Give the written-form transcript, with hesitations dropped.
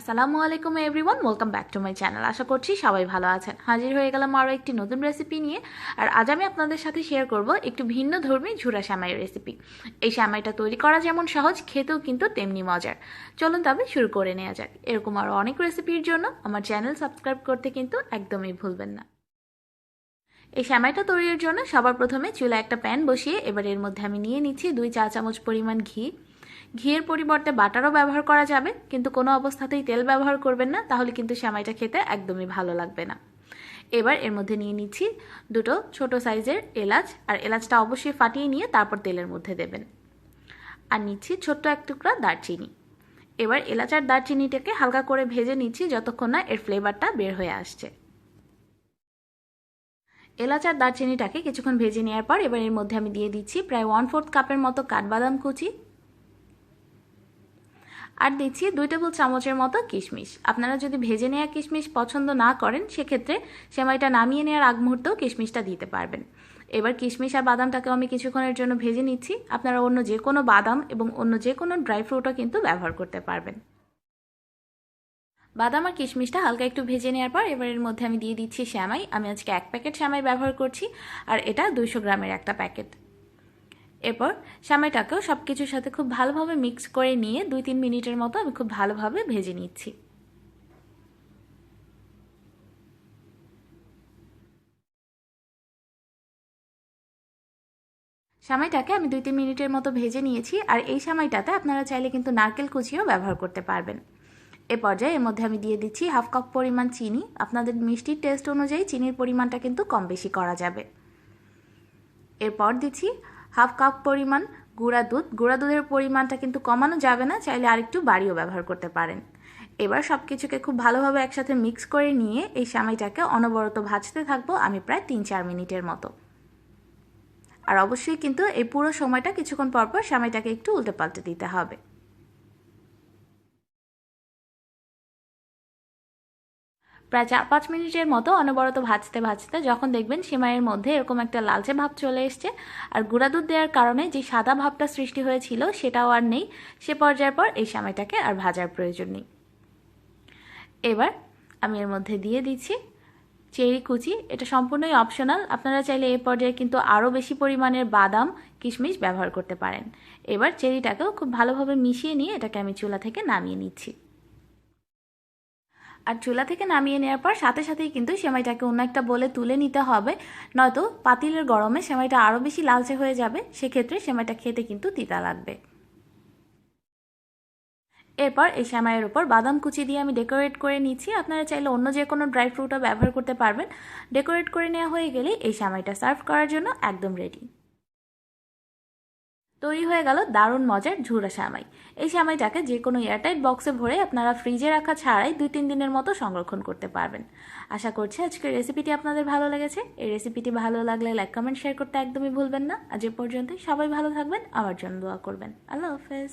আসসালামু আলাইকুম everyone, welcome back to my channel. আশা করছি সবাই ভালো আছেন। হাজির হয়ে গেলাম আরও একটি নতুন রেসিপি নিয়ে। আর আজ আমি আপনাদের সাথে শেয়ার করব একটু ভিন্ন ধর্মী ঝুরা সেমাইয়ের রেসিপি। এই সেমাইটা তৈরি করা যেমন সহজ, খেতেও কিন্তু তেমনি মজার। চলুন তবে শুরু করে নেওয়া যাক। এরকম আরও অনেক রেসিপির জন্য আমার চ্যানেল সাবস্ক্রাইব করতে কিন্তু একদমই ভুলবেন না। এই সেমাইটা তৈরির জন্য সবার প্রথমে চুলায় একটা প্যান বসিয়ে এবার এর মধ্যে আমি নিয়ে নিচ্ছি 2 চা চামচ পরিমাণ ঘি। ঘিয়ের পরিবর্তে বাটারও ব্যবহার করা যাবে, কিন্তু কোনো অবস্থাতেই তেল ব্যবহার করবেন না, তাহলে কিন্তু সেমাইটা খেতে একদমই ভালো লাগবে না। এবার এর মধ্যে নিয়ে নিচ্ছি 2 ছোট সাইজের এলাচ, আর এলাচটা অবশ্যই ফাটিয়ে নিয়ে তারপর তেলের মধ্যে দেবেন। আর নিচ্ছি ছোট্ট এক টুকরা দারচিনি। এবার এলাচ আর দারচিনিটাকে হালকা করে ভেজে নিচ্ছি যতক্ষণ না এর ফ্লেভারটা বের হয়ে আসছে। এলাচ আর দারচিনিটাকে কিছুক্ষণ ভেজে নেওয়ার পর এবার এর মধ্যে আমি দিয়ে দিচ্ছি প্রায় 1/4 কাপের মতো কাঠবাদাম কুচি, আর দিচ্ছি 2 টেবিল চামচের মতো কিশমিশ। আপনারা যদি ভেজে নেওয়া কিশমিশ পছন্দ না করেন, সেক্ষেত্রে সেমাইটা নামিয়ে নেওয়ার আগ মুহূর্তেও কিশমিশটা দিতে পারবেন। এবার কিশমিশ আর বাদামটাকেও আমি কিছুক্ষণের জন্য ভেজে নিচ্ছি। আপনারা অন্য যে কোনো বাদাম এবং অন্য যে কোনো ড্রাই ফ্রুটও কিন্তু ব্যবহার করতে পারবেন। বাদাম আর কিশমিশটা হালকা একটু ভেজে নেওয়ার পর এবার এর মধ্যে আমি দিয়ে দিচ্ছি সেমাই। আমি আজকে 1 প্যাকেট সেমাই ব্যবহার করছি, আর এটা 200 গ্রামের একটা প্যাকেট। এরপর সেমাইটাকেও সব কিছুর সাথে খুব ভালোভাবে মিক্স করে নিয়ে 2-3 মিনিটের মতো আমি খুব ভালোভাবে ভেজে নিচ্ছি। সেমাইটাকে আমি 2-3 মিনিটের মতো ভেজে নিয়েছি, আর এই সেমাইটাতে আপনারা চাইলে কিন্তু নারকেল কুচিও ব্যবহার করতে পারবেন। এ পর্যায়ে এর মধ্যে আমি দিয়ে দিচ্ছি 1/2 কাপ পরিমাণ চিনি। আপনাদের মিষ্টির টেস্ট অনুযায়ী চিনির পরিমাণটা কিন্তু কম বেশি করা যাবে। এরপর দিচ্ছি 1/2 কাপ পরিমাণ গুঁড়া দুধ। গুঁড়া দুধের পরিমাণটা কিন্তু কমানো যাবে না, চাইলে আরেকটু বাড়িয়েও ব্যবহার করতে পারেন। এবার সব কিছুকে খুব ভালোভাবে একসাথে মিক্স করে নিয়ে এই সেমাইটাকে অনবরত ভাজতে থাকবো আমি প্রায় 3-4 মিনিটের মতো। আর অবশ্যই কিন্তু এই পুরো সময়টা কিছুক্ষণ পরপর সেমাইটাকে একটু উল্টে পাল্টে দিতে হবে। প্রায় 4-5 মিনিটের মতো অনবরত ভাজতে ভাজতে যখন দেখবেন সেমাইয়ের মধ্যে এরকম একটা লালচে ভাব চলে এসছে, আর গুঁড়া দুধ দেওয়ার কারণে যে সাদা ভাবটা সৃষ্টি হয়েছিল সেটাও আর নেই, সে পর্যায়ের পর এই সেমাইটাকে আর ভাজার প্রয়োজন নেই। এবার আমি এর মধ্যে দিয়ে দিচ্ছি চেরি কুচি। এটা সম্পূর্ণই অপশনাল, আপনারা চাইলে এই পর্যায়ে কিন্তু আরও বেশি পরিমাণের বাদাম কিশমিশ ব্যবহার করতে পারেন। এবার চেরিটাকেও খুব ভালোভাবে মিশিয়ে নিয়ে এটাকে আমি চুলা থেকে নামিয়ে নিচ্ছি। আর চুলা থেকে নামিয়ে নেওয়ার পর সাথে সাথেই কিন্তু সেমাইটাকে অন্য একটা বলে তুলে নিতে হবে, নয়তো পাতিলের গরমে সেমাইটা আরও বেশি লালচে হয়ে যাবে, সেক্ষেত্রে সেমাইটা খেতে কিন্তু তিতা লাগবে। এরপর এই সেমাইয়ের উপর বাদাম কুচি দিয়ে আমি ডেকোরেট করে নিচ্ছি। আপনারা চাইলে অন্য যে কোনো ড্রাই ফ্রুটও ব্যবহার করতে পারবেন। ডেকোরেট করে নেওয়া হয়ে গেলে এই সেমাইটা সার্ভ করার জন্য একদম রেডি। তৈরি হয়ে গেল দারুণ মজার ঝুরা সেমাই। এই সেমাইটাকে যে কোনো এয়ারটাইট বক্সে ভরে আপনারা ফ্রিজে রাখা ছাড়াই 2-3 দিনের মতো সংরক্ষণ করতে পারবেন। আশা করছি আজকের রেসিপিটি আপনাদের ভালো লেগেছে। এই রেসিপিটি ভালো লাগলে লাইক কমেন্ট শেয়ার করতে একদমই ভুলবেন না। আজ এ পর্যন্তই, সবাই ভালো থাকবেন, আমার জন্য দোয়া করবেন। আল্লাহ হাফেজ।